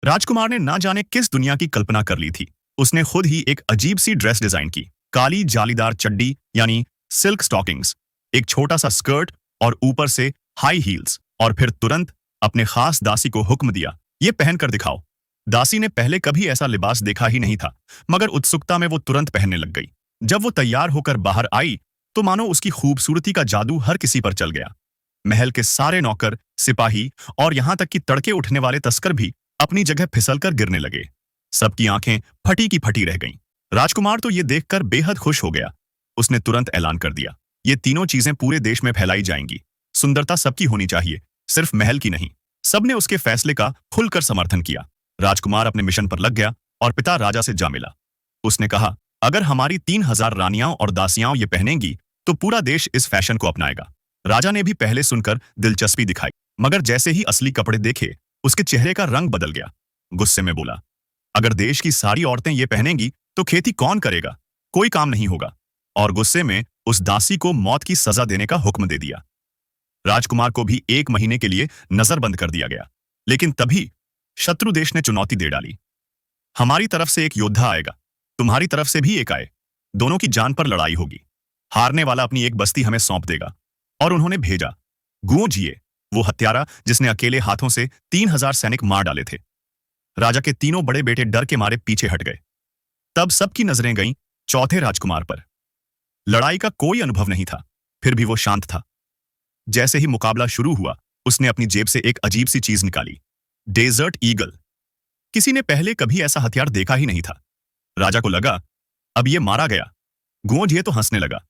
राजकुमार ने ना जाने किस दुनिया की कल्पना कर ली थी। उसने खुद ही एक अजीब सी ड्रेस डिजाइन की, काली जालीदार चड्डी यानी सिल्क स्टॉकिंग्स, एक छोटा सा स्कर्ट और ऊपर से हाई हील्स, और फिर तुरंत अपने खास दासी को हुक्म दिया, ये पहन कर दिखाओ। दासी ने पहले कभी ऐसा लिबास देखा ही नहीं था, मगर उत्सुकता में वो तुरंत पहनने लग गई। जब वो तैयार होकर बाहर आई तो मानो उसकी खूबसूरती का जादू हर किसी पर चल गया। महल के सारे नौकर, सिपाही और यहां तक कि तड़के उठने वाले तस्कर भी अपनी जगह फिसलकर गिरने लगे। सबकी आंखें फटी की फटी रह गईं। राजकुमार तो ये देखकर बेहद खुश हो गया। उसने तुरंत ऐलान कर दिया, ये तीनों चीजें पूरे देश में फैलाई जाएंगी। सुंदरता सबकी होनी चाहिए, सिर्फ महल की नहीं। सबने उसके फैसले का खुलकर समर्थन किया। राजकुमार अपने मिशन पर लग गया और पिता राजा से जा मिला। उसने कहा, अगर हमारी 3000 रानियां और दासियां ये पहनेंगी तो पूरा देश इस फैशन को अपनाएगा। राजा ने भी पहले सुनकर दिलचस्पी दिखाई, मगर जैसे ही असली कपड़े देखे उसके चेहरे का रंग बदल गया। गुस्से में बोला, अगर देश की सारी औरतें ये पहनेंगी तो खेती कौन करेगा? कोई काम नहीं होगा। और गुस्से में उस दासी को मौत की सजा देने का हुक्म दे दिया। राजकुमार को भी 1 महीने के लिए नजरबंद कर दिया गया। लेकिन तभी शत्रु देश ने चुनौती दे डाली। हमारी तरफ से एक योद्धा आएगा, तुम्हारी तरफ से भी एक आए, दोनों की जान पर लड़ाई होगी। हारने वाला अपनी एक बस्ती हमें सौंप देगा। और उन्होंने भेजा गुओ जिए, वो हत्यारा जिसने अकेले हाथों से 3000 सैनिक मार डाले थे। राजा के तीनों बड़े बेटे डर के मारे पीछे हट गए। तब सबकी नजरें गईं चौथे राजकुमार पर। लड़ाई का कोई अनुभव नहीं था, फिर भी वो शांत था। जैसे ही मुकाबला शुरू हुआ उसने अपनी जेब से एक अजीब सी चीज निकाली, डेजर्ट ईगल। किसी ने पहले कभी ऐसा हथियार देखा ही नहीं था। राजा को लगा अब ये मारा गया। गुओजिए तो हंसने लगा,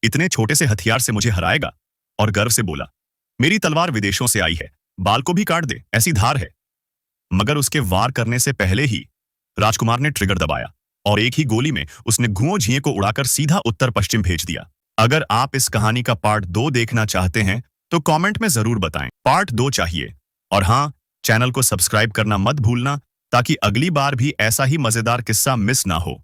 इतने छोटे से हथियार से मुझे हराएगा? और गर्व से बोला, मेरी तलवार विदेशों से आई है, बाल को भी काट दे, ऐसी धार है। मगर उसके वार करने से पहले ही राजकुमार ने ट्रिगर दबाया और एक ही गोली में उसने गुओजिए को उड़ाकर सीधा उत्तर पश्चिम भेज दिया। अगर आप इस कहानी का पार्ट 2 देखना चाहते हैं तो कमेंट में जरूर बताएं पार्ट 2 चाहिए। और हाँ, चैनल को सब्सक्राइब करना मत भूलना ताकि अगली बार भी ऐसा ही मजेदार किस्सा मिस ना हो।